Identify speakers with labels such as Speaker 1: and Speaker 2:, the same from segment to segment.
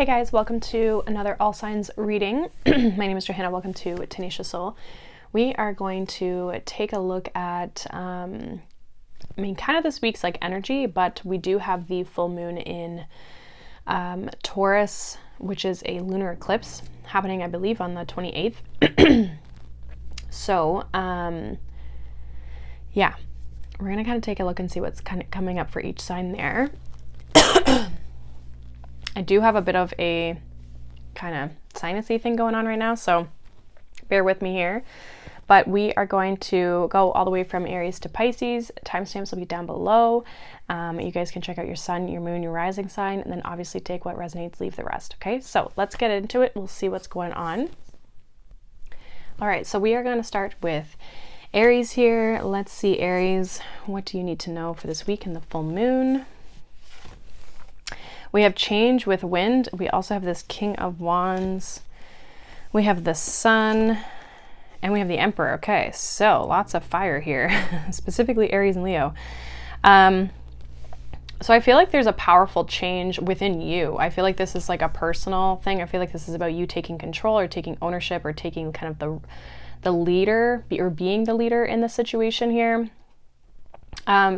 Speaker 1: Hey guys, welcome to another All Signs reading. My name is Johanna. Welcome to Tenacious Soul. We are going to take a look at, kind of this week's like energy, but we do have the full moon in Taurus, which is a lunar eclipse happening, I believe, on the 28th. So, yeah, we're going to kind of take a look and see what's kind of coming up for each sign there. I do have a bit of a kind of sinusy thing going on right now, so bear with me here. But we are going to go all the way from Aries to Pisces. Timestamps will be down below. You guys can check out your sun, your moon, your rising sign, and then obviously take what resonates, leave the rest. Okay, so let's get into it. We'll see what's going on. All right, so we are going to start with Aries here. Let's see, Aries, what do you need to know for this week in the full moon? We have change with wind. We also have this King of Wands. We have the Sun, and we have the Emperor. Okay, so lots of fire here, specifically Aries and Leo. So I feel like there's a powerful change within you. I feel like this is like a personal thing. I feel like this is about you taking control or taking ownership or taking kind of the leader or being the leader in the situation here.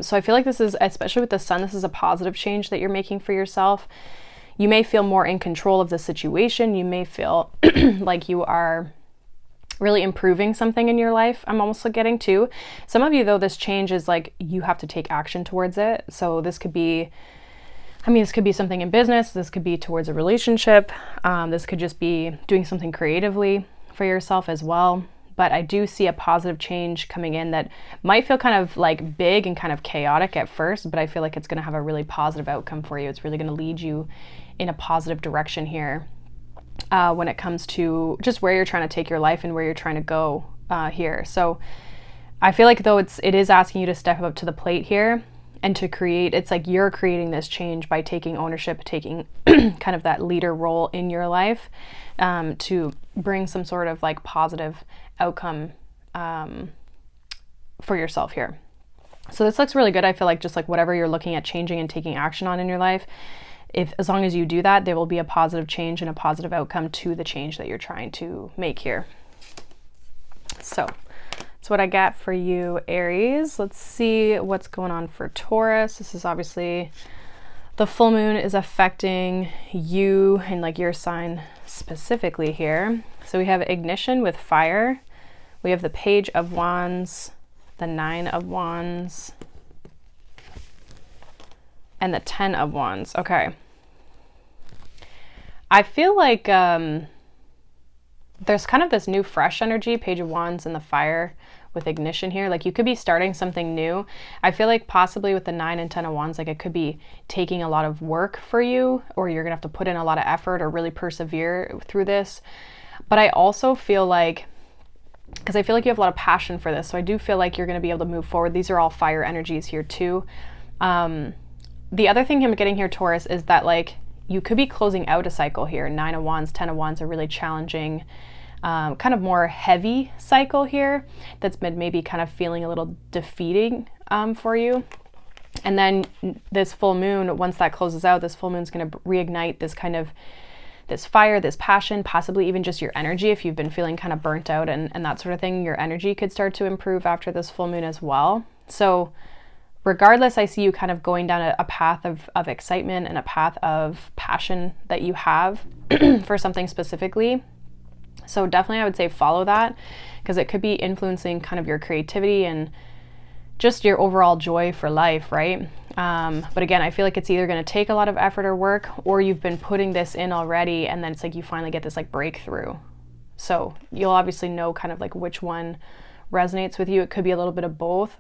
Speaker 1: So I feel like this is, especially with the Sun, this is a positive change that you're making for yourself. You may feel more in control of the situation. You may feel like you are really improving something in your life. I'm almost getting to. Some of you, though, this change is like you have to take action towards it. So this could be, this could be something in business. This could be towards a relationship. This could just be doing something creatively for yourself as well. But I do see a positive change coming in that might feel kind of like big and kind of chaotic at first, but I feel like it's going to have a really positive outcome for you. It's really going to lead you in a positive direction here when it comes to just where you're trying to take your life and where you're trying to go here. So I feel like though it is asking you to step up to the plate here and to create, it's like you're creating this change by taking ownership, taking kind of that leader role in your life to bring some sort of like positive outcome for yourself here. So this looks really good. I feel like just like whatever you're looking at changing and taking action on in your life, as long as you do that, there will be a positive change and a positive outcome to the change that you're trying to make here. So that's what I got for you, Aries. Let's see what's going on for Taurus. This is obviously the full moon is affecting you and like your sign specifically here. So we have ignition with fire. We have the Page of Wands, the 9 of Wands, and the 10 of Wands. Okay. I feel like there's kind of this new fresh energy, Page of Wands and the fire with ignition here. Like you could be starting something new. I feel like possibly with the 9 and 10 of Wands, like it could be taking a lot of work for you, or you're gonna have to put in a lot of effort or really persevere through this. But I also feel like, because I feel like you have a lot of passion for this, so I do feel like you're going to be able to move forward. These are all fire energies here too. The other thing I'm getting here, Taurus, is that like you could be closing out a cycle here. 9 of Wands, 10 of Wands are really challenging, kind of more heavy cycle here that's been maybe kind of feeling a little defeating for you. And then this full moon, once that closes out, this full moon is going to reignite this kind of this fire, this passion, possibly even just your energy. If you've been feeling kind of burnt out and that sort of thing, your energy could start to improve after this full moon as well. So regardless, I see you kind of going down a path of excitement and a path of passion that you have for something specifically. So definitely I would say follow that, because it could be influencing kind of your creativity and just your overall joy for life, right? But again, I feel like it's either going to take a lot of effort or work, or you've been putting this in already and then it's like you finally get this like breakthrough. So you'll obviously know kind of like which one resonates with you. It could be a little bit of both.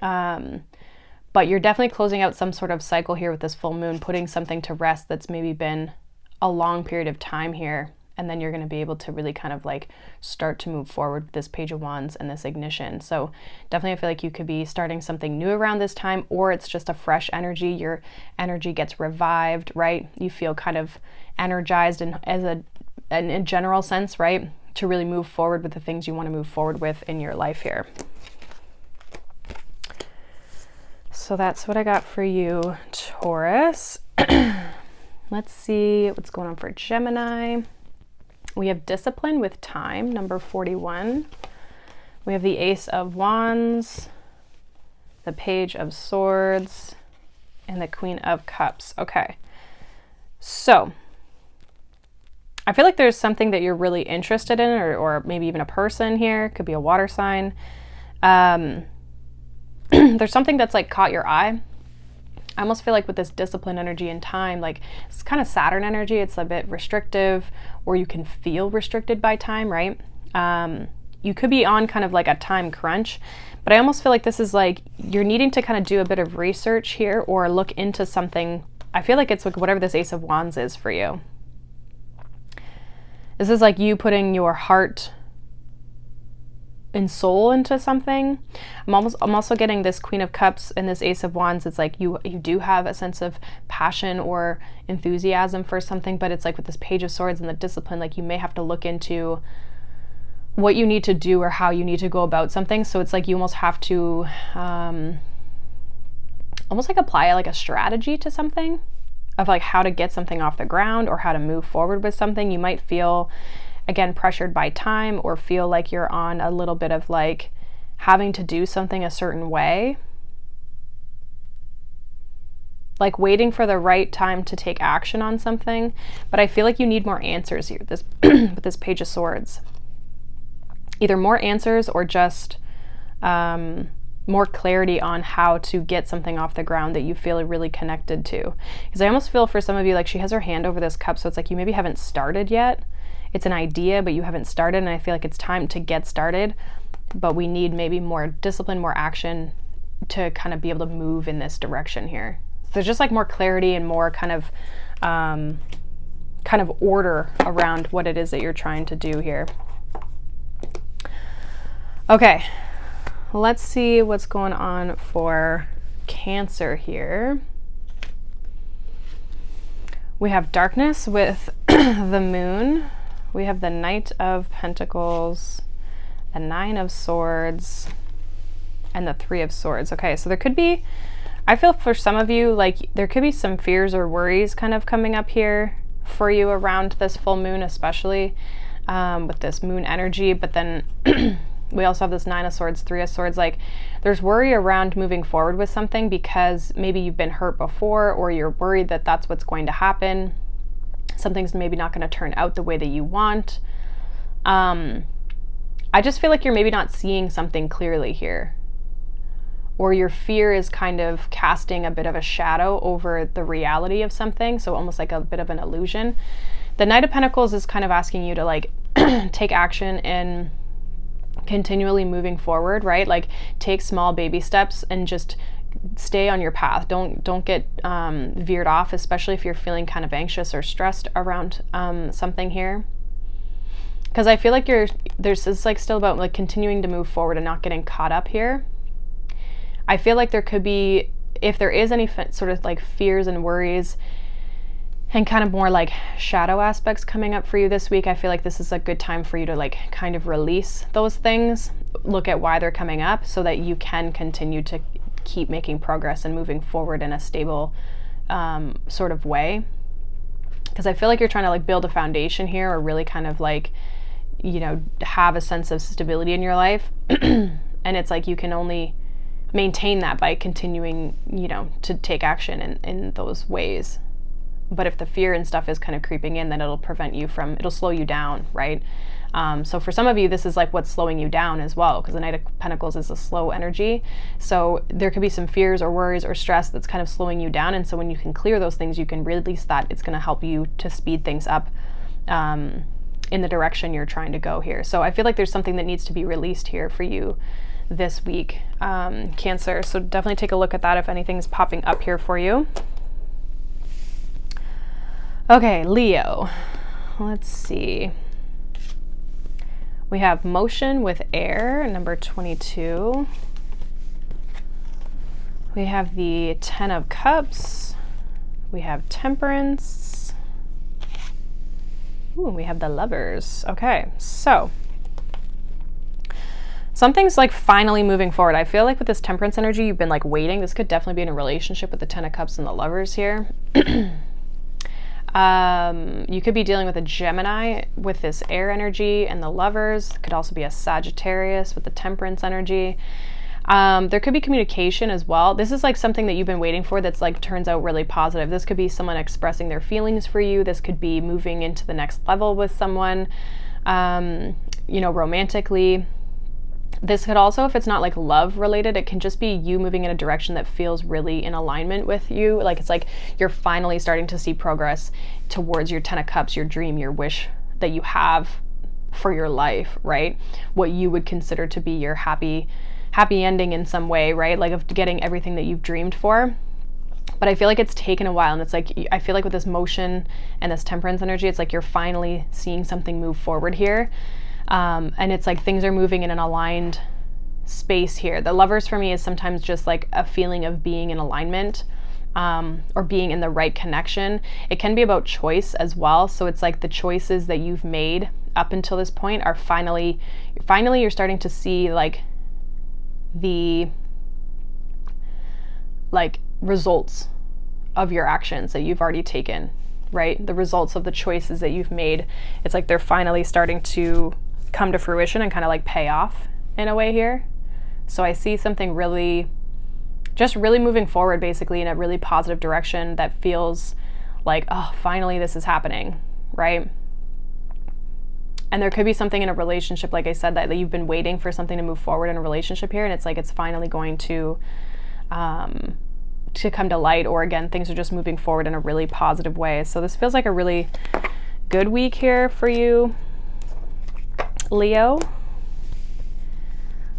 Speaker 1: But you're definitely closing out some sort of cycle here with this full moon, putting something to rest that's maybe been a long period of time here. And then you're going to be able to really kind of like start to move forward with this Page of Wands and this ignition. So definitely I feel like you could be starting something new around this time, or it's just a fresh energy. Your energy gets revived, right? You feel kind of energized and in a general sense, right? To really move forward with the things you want to move forward with in your life here. So that's what I got for you, Taurus. Let's see what's going on for Gemini. We have discipline with time, number 41. We have the Ace of Wands, the Page of Swords, and the Queen of Cups. Okay, so I feel like there's something that you're really interested in, or maybe even a person here. Could be a water sign. There's something that's like caught your eye. I almost feel like with this discipline energy and time, like it's kind of Saturn energy. It's a bit restrictive, or you can feel restricted by time, right? You could be on kind of like a time crunch, but I almost feel like this is like you're needing to kind of do a bit of research here or look into something. I feel like it's like whatever this Ace of Wands is for you. This is like you putting your heart and soul into something. I'm also getting this Queen of Cups and this Ace of Wands. It's like you do have a sense of passion or enthusiasm for something, but it's like with this Page of Swords and the discipline, like you may have to look into what you need to do or how you need to go about something. So it's like you almost have to almost like apply like a strategy to something of like how to get something off the ground or how to move forward with something. You might feel, again, pressured by time or feel like you're on a little bit of like having to do something a certain way, like waiting for the right time to take action on something. But I feel like you need more answers here with this Page of Swords. Either more answers or just more clarity on how to get something off the ground that you feel really connected to. Because I almost feel for some of you like she has her hand over this cup, so it's like you maybe haven't started yet. It's an idea, but you haven't started, and I feel like it's time to get started, but we need maybe more discipline, more action to kind of be able to move in this direction here. So there's just like more clarity and more kind of order around what it is that you're trying to do here. Okay, let's see what's going on for Cancer here. We have darkness with the moon. We have the Knight of Pentacles, the Nine of Swords, and the Three of Swords. Okay, so there could be, I feel for some of you, like there could be some fears or worries kind of coming up here for you around this full moon, especially with this moon energy. But then we also have this Nine of Swords, Three of Swords. Like there's worry around moving forward with something because maybe you've been hurt before, or you're worried that that's what's going to happen. Something's maybe not going to turn out the way that you want. I just feel like you're maybe not seeing something clearly here, or your fear is kind of casting a bit of a shadow over the reality of something. So almost like a bit of an illusion. The Knight of Pentacles is kind of asking you to like take action in continually moving forward, right? Like take small baby steps and just stay on your path. Don't get veered off, especially if you're feeling kind of anxious or stressed around something here. Because I feel like there's this like still about like continuing to move forward and not getting caught up here. I feel like there could be, if there is any sort of like fears and worries and kind of more like shadow aspects coming up for you this week, I feel like this is a good time for you to like kind of release those things, look at why they're coming up so that you can continue to keep making progress and moving forward in a stable sort of way. Because I feel like you're trying to like build a foundation here, or really kind of like, you know, have a sense of stability in your life. And it's like you can only maintain that by continuing, you know, to take action in those ways. But if the fear and stuff is kind of creeping in, then it'll slow you down, right? So for some of you, this is like what's slowing you down as well, because the Knight of Pentacles is a slow energy. So there could be some fears or worries or stress that's kind of slowing you down. And so when you can clear those things, you can release that. It's going to help you to speed things up in the direction you're trying to go here. So I feel like there's something that needs to be released here for you this week, Cancer. So definitely take a look at that if anything's popping up here for you. Okay, Leo. Let's see. We have motion with air, number 22. We have the Ten of Cups. We have Temperance. Ooh, we have the Lovers. Okay, so something's like finally moving forward. I feel like with this Temperance energy, you've been like waiting. This could definitely be in a relationship with the Ten of Cups and the Lovers here. You could be dealing with a Gemini with this air energy and the Lovers. Could also be a Sagittarius with the Temperance energy. There could be communication as well. This is like something that you've been waiting for that's like turns out really positive. This could be someone expressing their feelings for you. This could be moving into the next level with someone, you know, romantically. This could also, if it's not like love related, it can just be you moving in a direction that feels really in alignment with you. Like it's like you're finally starting to see progress towards your 10 of Cups, your dream, your wish that you have for your life, right? What you would consider to be your happy ending in some way, right? Like of getting everything that you've dreamed for. But I feel like it's taken a while, and it's like, I feel like with this motion and this Temperance energy, it's like you're finally seeing something move forward here. And it's like things are moving in an aligned space here. The Lovers for me is sometimes just like a feeling of being in alignment, or being in the right connection. It can be about choice as well. So it's like the choices that you've made up until this point are finally you're starting to see like the results of your actions that you've already taken, right? The results of the choices that you've made. It's like they're finally starting to come to fruition and kind of like pay off in a way here. So I see something really moving forward basically in a really positive direction that feels like, oh, finally this is happening, right? And there could be something in a relationship, like I said, that you've been waiting for something to move forward in a relationship here, and it's like it's finally going to come to light, or again, things are just moving forward in a really positive way. So this feels like a really good week here for you, Leo.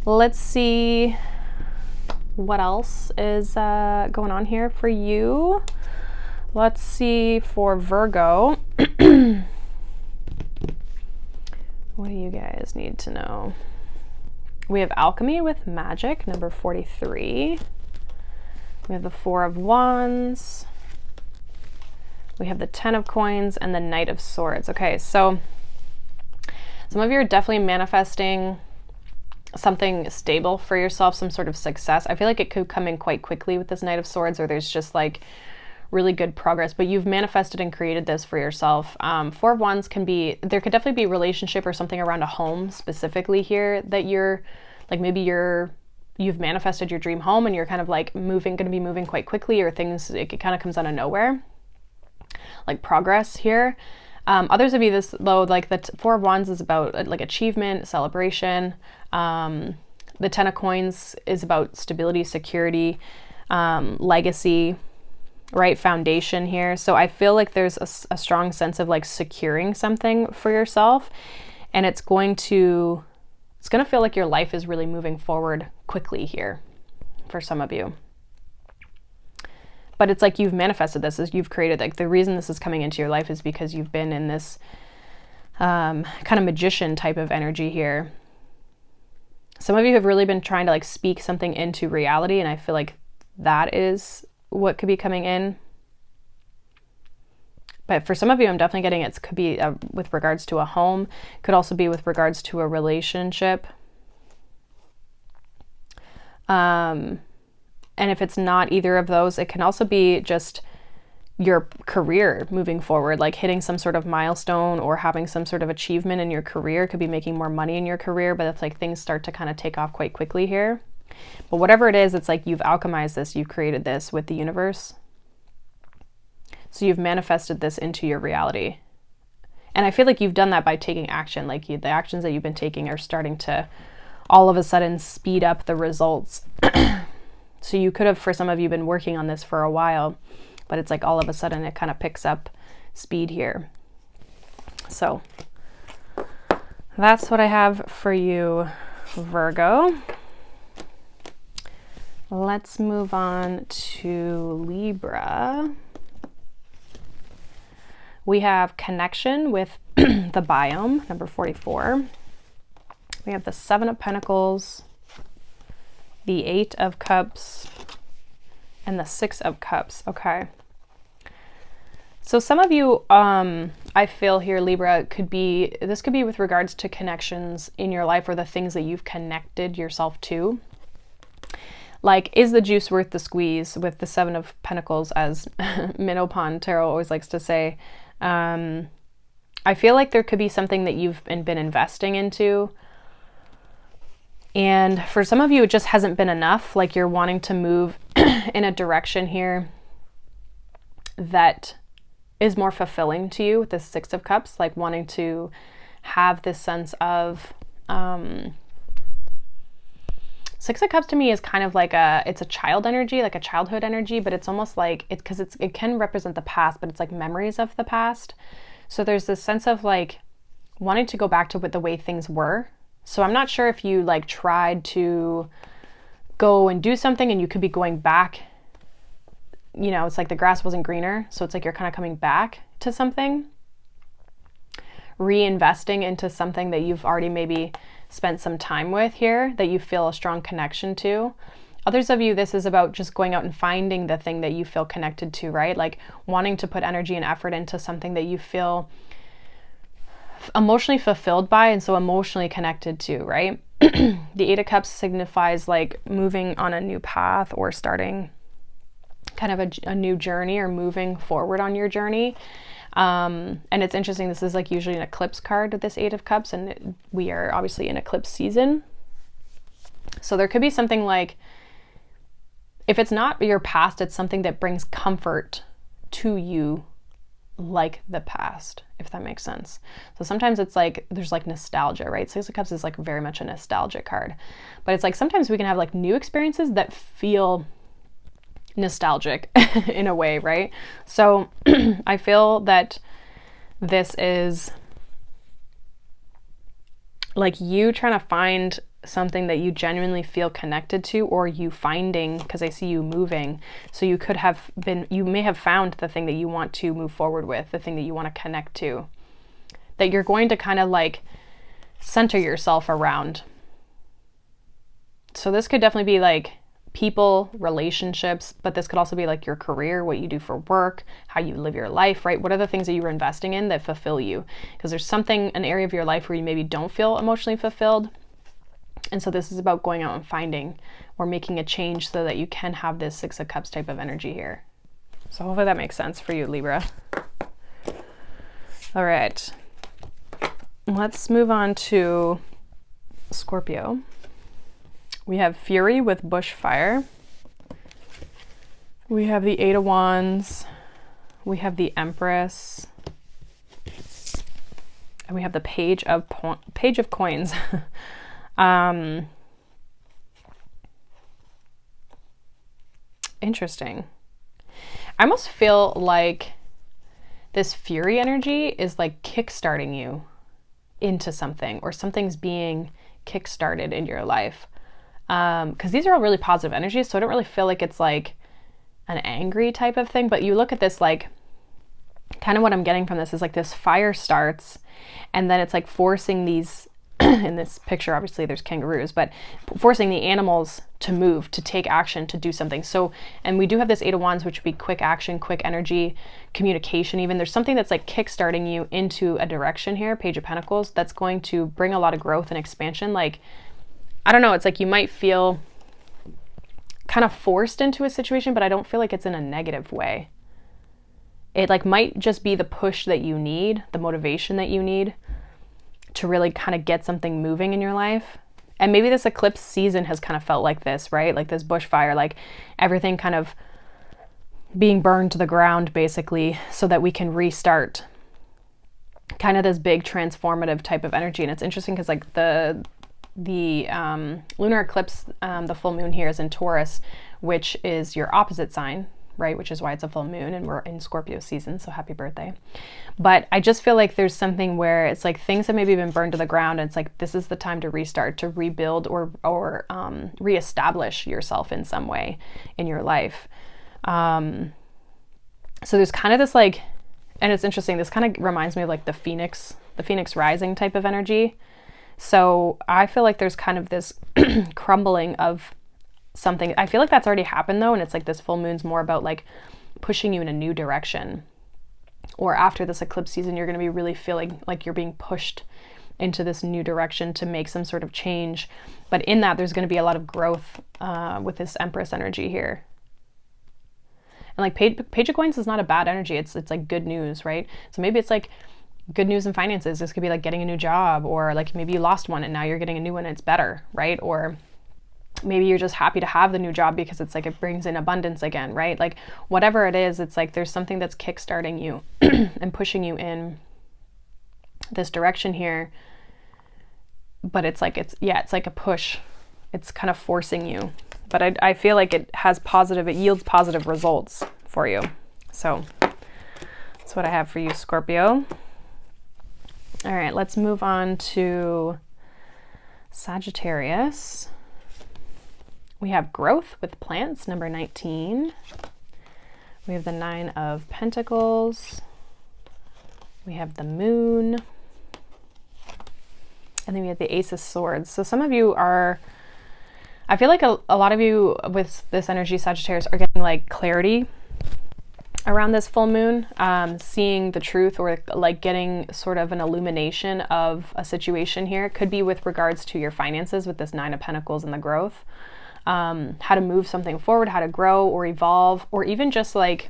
Speaker 1: Let's see what else is going on here for you. Let's see for Virgo. What do you guys need to know? We have Alchemy with Magic, number 43. We have the Four of Wands. We have the 10 of Coins and the Knight of Swords. Okay, so some of you are definitely manifesting something stable for yourself, some sort of success. I feel like it could come in quite quickly with this Knight of Swords, or there's just like really good progress, but you've manifested and created this for yourself. Four of Wands there could definitely be a relationship or something around a home specifically here that you're like, maybe you've manifested your dream home and you're kind of like going to be moving quite quickly, or it kind of comes out of nowhere, like progress here. Others of you, this though, like the Four of Wands is about like achievement, celebration. The 10 of Coins is about stability, security, legacy, right? Foundation here. So I feel like there's a strong sense of like securing something for yourself, and it's going to feel like your life is really moving forward quickly here for some of you. But it's like you've manifested this, as you've created, like the reason this is coming into your life is because you've been in this kind of magician type of energy here. Some of you have really been trying to like speak something into reality, and I feel like that is what could be coming in. But for some of you, I'm definitely getting it could be with regards to a home, could also be with regards to a relationship. And if it's not either of those, it can also be just your career moving forward, like hitting some sort of milestone or having some sort of achievement in your career. Could be making more money in your career, but it's like things start to kind of take off quite quickly here. But whatever it is, it's like you've alchemized this, you've created this with the universe. So you've manifested this into your reality. And I feel like you've done that by taking action. Like the actions that you've been taking are starting to all of a sudden speed up the results. So you could have, for some of you, been working on this for a while, but it's like all of a sudden it kind of picks up speed here. So that's what I have for you, Virgo. Let's move on to Libra. We have Connection with the Biome, number 44. We have the 7 of Pentacles, the 8 of Cups, and the 6 of Cups. Okay. So some of you, I feel here, Libra, this could be with regards to connections in your life, or the things that you've connected yourself to. Like, is the juice worth the squeeze with the 7 of Pentacles, as Minnow Pond Tarot always likes to say. I feel like there could be something that you've been investing into. And for some of you, it just hasn't been enough. Like you're wanting to move in a direction here that is more fulfilling to you with this Six of Cups, like wanting to have this sense of, Six of Cups to me is kind of like it's a child energy, like a childhood energy, but it's almost like, because it can represent the past, but it's like memories of the past. So there's this sense of like wanting to go back to what the way things were. So I'm not sure if you like tried to go and do something and you could be going back, you know, it's like the grass wasn't greener. So it's like you're kind of coming back to something, reinvesting into something that you've already maybe spent some time with here, that you feel a strong connection to. Others of you, this is about just going out and finding the thing that you feel connected to, right? Like wanting to put energy and effort into something that you feel emotionally fulfilled by and so emotionally connected to, right? The Eight of Cups signifies like moving on a new path or starting kind of a new journey or moving forward on your journey. And it's interesting, this is like usually an eclipse card with this Eight of Cups, and we are obviously in eclipse season. So there could be something like, if it's not your past, it's something that brings comfort to you, like the past, if that makes sense. So sometimes it's like there's like nostalgia, right? Six of Cups is like very much a nostalgic card, but it's like sometimes we can have like new experiences that feel nostalgic in a way, right? So I feel that this is like you trying to find something that you genuinely feel connected to, or you finding, because I see you moving. So you could have been, you may have found the thing that you want to move forward with, the thing that you want to connect to, that you're going to kind of like center yourself around. So this could definitely be like people, relationships, but this could also be like your career, what you do for work, how you live your life, right? What are the things that you were investing in that fulfill you? Because there's something, an area of your life where you maybe don't feel emotionally fulfilled. And so this is about going out and finding or making a change so that you can have this Six of Cups type of energy here. So hopefully that makes sense for you, Libra. All right. Let's move on to Scorpio. We have Fury with Bushfire. We have the Eight of Wands. We have the Empress. And we have the Page of Coins. Interesting. I almost feel like this Fury energy is like kickstarting you into something, or something's being kickstarted in your life. Because these are all really positive energies, so I don't really feel like it's like an angry type of thing, but you look at this, like kind of what I'm getting from this is like this fire starts, and then it's like forcing these in this picture, obviously there's kangaroos, but forcing the animals to move, to take action, to do something. So, and we do have this Eight of Wands, which would be quick action, quick energy, communication even. There's something that's like kickstarting you into a direction here, Page of Pentacles, that's going to bring a lot of growth and expansion. Like, I don't know, it's like you might feel kind of forced into a situation, but I don't feel like it's in a negative way. It like might just be the push that you need, the motivation that you need to really kind of get something moving in your life. And maybe this eclipse season has kind of felt like this, right? Like this bushfire, like everything kind of being burned to the ground basically, so that we can restart, kind of this big transformative type of energy. And it's interesting because like the lunar eclipse, the full moon here is in Taurus, which is your opposite sign, right? Which is why it's a full moon, and we're in Scorpio season, so happy birthday. But I just feel like there's something where it's like things have maybe been burned to the ground, and it's like this is the time to restart, to rebuild, or reestablish yourself in some way in your life. So there's kind of this like, and it's interesting, this kind of reminds me of like the phoenix rising type of energy. So I feel like there's kind of this crumbling of something. I feel like that's already happened though, and it's like this full moon's more about like pushing you in a new direction. Or after this eclipse season, you're going to be really feeling like you're being pushed into this new direction to make some sort of change. But in that, there's going to be a lot of growth with this Empress energy here. And like page of coins is not a bad energy. It's like good news, right? So maybe it's like good news in finances. This could be like getting a new job, or like maybe you lost one and now you're getting a new one and it's better, right? Or maybe you're just happy to have the new job because it's like it brings in abundance again, right? Like whatever it is, it's like there's something that's kickstarting you and pushing you in this direction here. But it's like it's like a push. It's kind of forcing you. But I feel like it yields positive results for you. So that's what I have for you, Scorpio. All right, let's move on to Sagittarius. We have growth with plants, number 19. We have the 9 of Pentacles. We have the Moon. And then we have the Ace of Swords. So some of you are, I feel like a lot of you with this energy, Sagittarius, are getting like clarity around this full moon, seeing the truth, or like getting sort of an illumination of a situation here. It could be with regards to your finances with this 9 of Pentacles and the growth. How to move something forward, how to grow or evolve, or even just like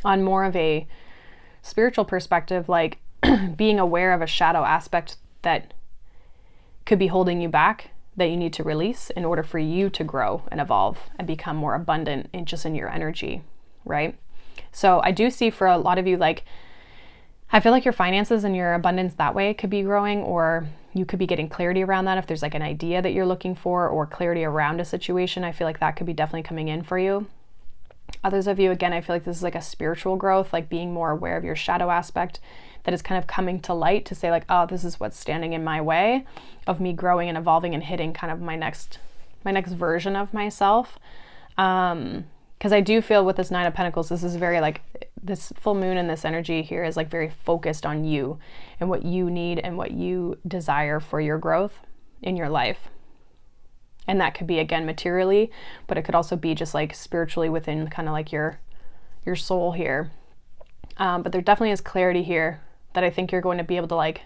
Speaker 1: on more of a spiritual perspective, like being aware of a shadow aspect that could be holding you back, that you need to release in order for you to grow and evolve and become more abundant in your energy, right? So I do see for a lot of you, like, I feel like your finances and your abundance that way could be growing, or you could be getting clarity around that. If there's like an idea that you're looking for or clarity around a situation, I feel like that could be definitely coming in for you. Others of you, again, I feel like this is like a spiritual growth, like being more aware of your shadow aspect that is kind of coming to light to say like, oh, this is what's standing in my way of me growing and evolving and hitting kind of my next version of myself. Because I do feel with this 9 of Pentacles, this is very like, this full moon and this energy here is like very focused on you and what you need and what you desire for your growth in your life. And that could be, again, materially, but it could also be just like spiritually within kind of like your soul here. But there definitely is clarity here that I think you're going to be able to like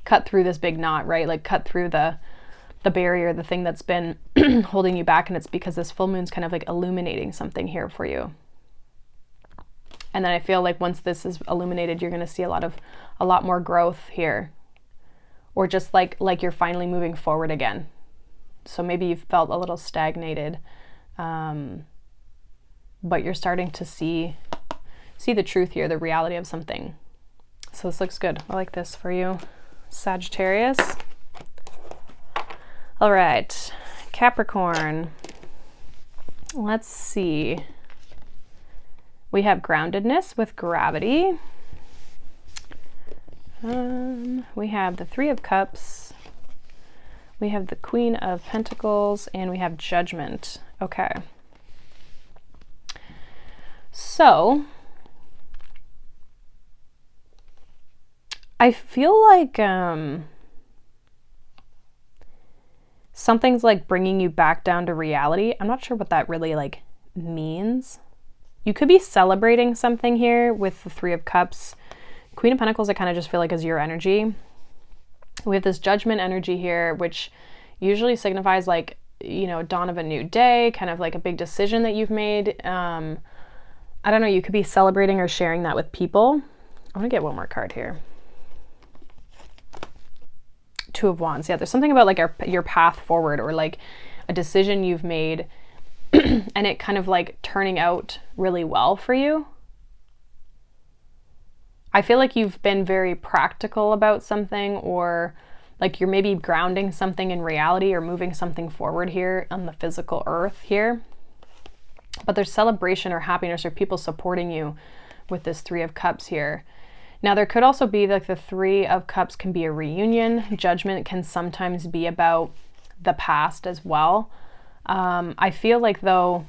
Speaker 1: cut through this big knot, right? Like cut through the barrier, the thing that's been holding you back. And it's because this full moon's kind of like illuminating something here for you. And then I feel like once this is illuminated, you're going to see a lot more growth here, or just like you're finally moving forward again. So maybe you've felt a little stagnated, but you're starting to see the truth here, the reality of something. So this looks good. I like this for you, Sagittarius. All right, Capricorn. Let's see. We have groundedness with gravity. We have the 3 of Cups. We have the Queen of Pentacles, and we have Judgment. Okay. So I feel like something's like bringing you back down to reality. I'm not sure what that really like means. You could be celebrating something here with the 3 of Cups. Queen of Pentacles, I kind of just feel like is your energy. We have this Judgment energy here, which usually signifies like, you know, dawn of a new day, kind of like a big decision that you've made. I don't know, you could be celebrating or sharing that with people. I'm gonna get one more card here. 2 of Wands. Yeah, there's something about like your path forward, or like a decision you've made and it kind of like turning out really well for you. I feel like you've been very practical about something, or like you're maybe grounding something in reality or moving something forward here on the physical earth here. But there's celebration or happiness or people supporting you with this 3 of Cups here. Now there could also be like the 3 of Cups can be a reunion. Judgment can sometimes be about the past as well. I feel like though,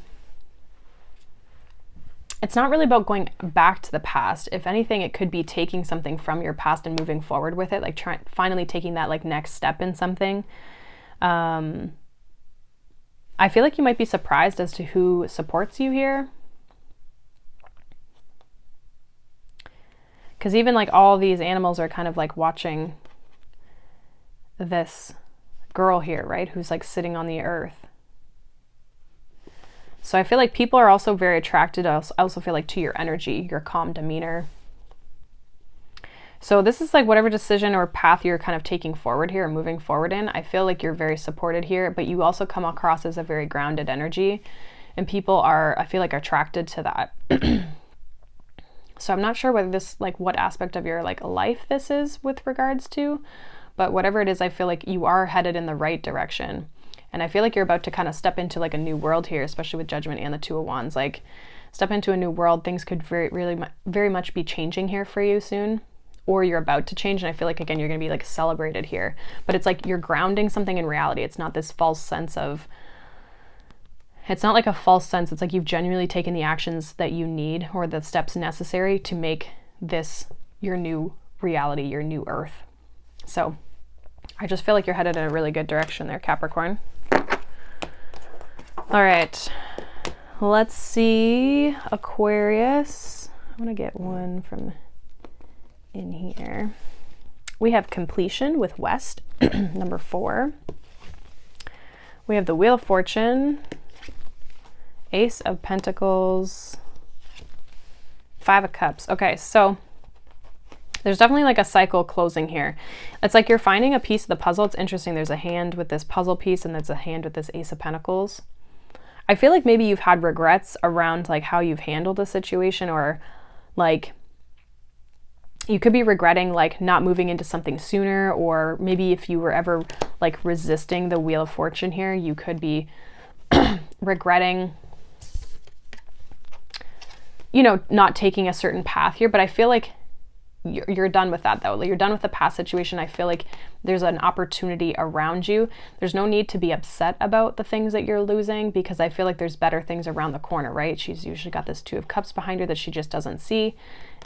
Speaker 1: it's not really about going back to the past. If anything, it could be taking something from your past and moving forward with it, like finally taking that like next step in something. I feel like you might be surprised as to who supports you here. Because even like all these animals are kind of like watching this girl here, right? Who's like sitting on the earth. So I feel like people are also very attracted. I also feel like to your energy, your calm demeanor. So this is like whatever decision or path you're kind of taking forward here or moving forward in. I feel like you're very supported here, but you also come across as a very grounded energy, and people are, I feel like, attracted to that. So I'm not sure whether this, like, what aspect of your like life this is with regards to, but whatever it is, I feel like you are headed in the right direction. And I feel like you're about to kind of step into like a new world here, especially with Judgment and the Two of Wands. Like, step into a new world. Things could very much be changing here for you soon, or you're about to change. And I feel like, again, you're going to be like celebrated here, but it's like you're grounding something in reality. It's not this false sense of, it's not like a false sense. It's like you've genuinely taken the actions that you need or the steps necessary to make this your new reality, your new earth. So I just feel like you're headed in a really good direction there, Capricorn. All right, let's see, Aquarius. I'm gonna get one from in here. We have completion with West, number 4. We have the Wheel of Fortune, Ace of Pentacles, 5 of Cups. Okay, so there's definitely like a cycle closing here. It's like you're finding a piece of the puzzle. It's interesting. There's a hand with this puzzle piece and there's a hand with this Ace of Pentacles. I feel like maybe you've had regrets around like how you've handled a situation, or like you could be regretting like not moving into something sooner, or maybe if you were ever like resisting the Wheel of Fortune here, you could be regretting, you know, not taking a certain path here. But I feel like you're done with that though. You're done with the past situation. I feel like there's an opportunity around you. There's no need to be upset about the things that you're losing, because I feel like there's better things around the corner, right? She's usually got this 2 of Cups behind her that she just doesn't see.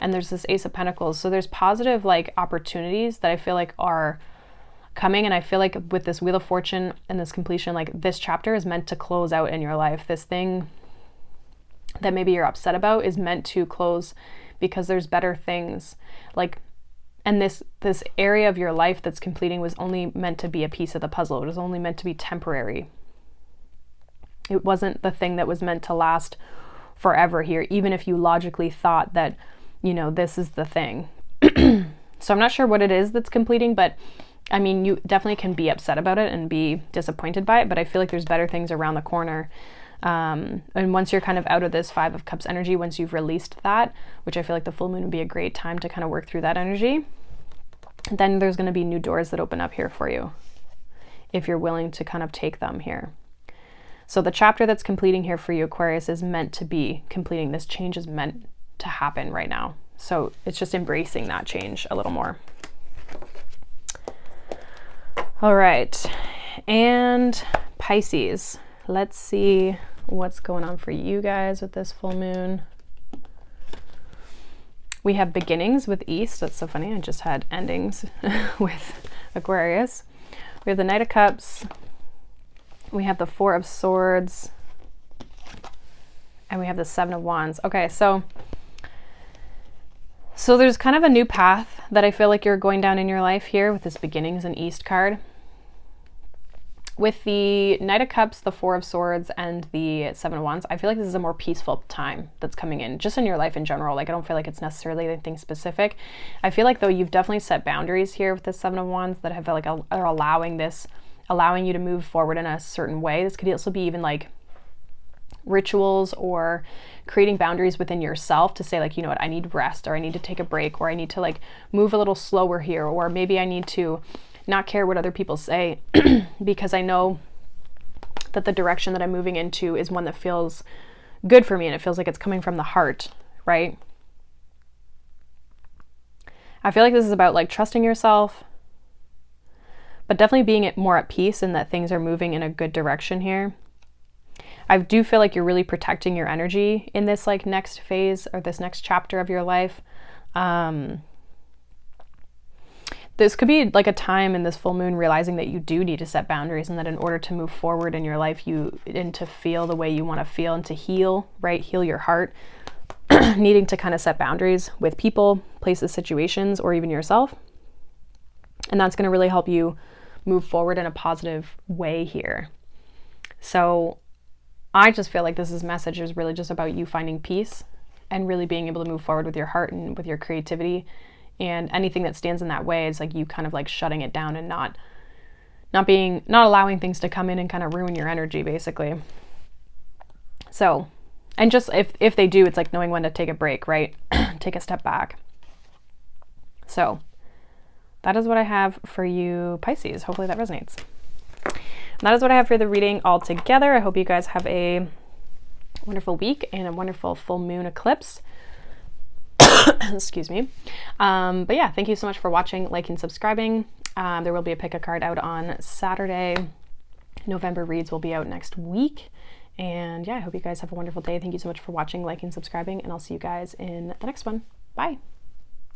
Speaker 1: And there's this Ace of Pentacles. So there's positive like opportunities that I feel like are coming. And I feel like with this Wheel of Fortune and this completion, like this chapter is meant to close out in your life. This thing that maybe you're upset about is meant to close, because there's better things. Like, and this area of your life that's completing was only meant to be a piece of the puzzle. It was only meant to be temporary. It wasn't the thing that was meant to last forever here, even if you logically thought that, you know, this is the thing. So I'm not sure what it is that's completing, but I mean, you definitely can be upset about it and be disappointed by it, but I feel like there's better things around the corner. And once you're kind of out of this 5 of Cups energy, once you've released that, which I feel like the full moon would be a great time to kind of work through that energy, then there's going to be new doors that open up here for you if you're willing to kind of take them here. So the chapter that's completing here for you, Aquarius, is meant to be completing. This change is meant to happen right now. So it's just embracing that change a little more. All right, and Pisces. Let's see what's going on for you guys with this full moon. We have beginnings with East. That's so funny. I just had endings with Aquarius. We have the Knight of Cups. We have the 4 of Swords. And we have the 7 of Wands. Okay, so there's kind of a new path that I feel like you're going down in your life here with this beginnings and East card. With the Knight of Cups, the 4 of Swords, and the 7 of Wands, I feel like this is a more peaceful time that's coming in, just in your life in general. Like, I don't feel like it's necessarily anything specific. I feel like, though, you've definitely set boundaries here with the 7 of Wands that have like are allowing you to move forward in a certain way. This could also be even like rituals or creating boundaries within yourself to say, like, you know what, I need rest, or I need to take a break, or I need to like move a little slower here, or maybe I need to not care what other people say because I know that the direction that I'm moving into is one that feels good for me, and it feels like it's coming from the heart, right? I feel like this is about like trusting yourself, but definitely being more at peace and that things are moving in a good direction here. I do feel like you're really protecting your energy in this like next phase or this next chapter of your life. This could be like a time in this full moon realizing that you do need to set boundaries, and that in order to move forward in your life, and to feel the way you want to feel and to heal, right? Heal your heart, needing to kind of set boundaries with people, places, situations, or even yourself. And that's going to really help you move forward in a positive way here. So I just feel like this message is really just about you finding peace and really being able to move forward with your heart and with your creativity, and anything that stands in that way is like you kind of like shutting it down and not allowing things to come in and kind of ruin your energy, basically. So, and just if they do, it's like knowing when to take a break, right? Take a step back. So that is what I have for you, Pisces. Hopefully that resonates. And that is what I have for the reading altogether. I hope you guys have a wonderful week and a wonderful full moon eclipse. Excuse me. But yeah, thank you so much for watching, liking, subscribing. There will be a pick a card out on Saturday. November reads will be out next week. And yeah, I hope you guys have a wonderful day. Thank you so much for watching, liking, subscribing, and I'll see you guys in the next one. Bye.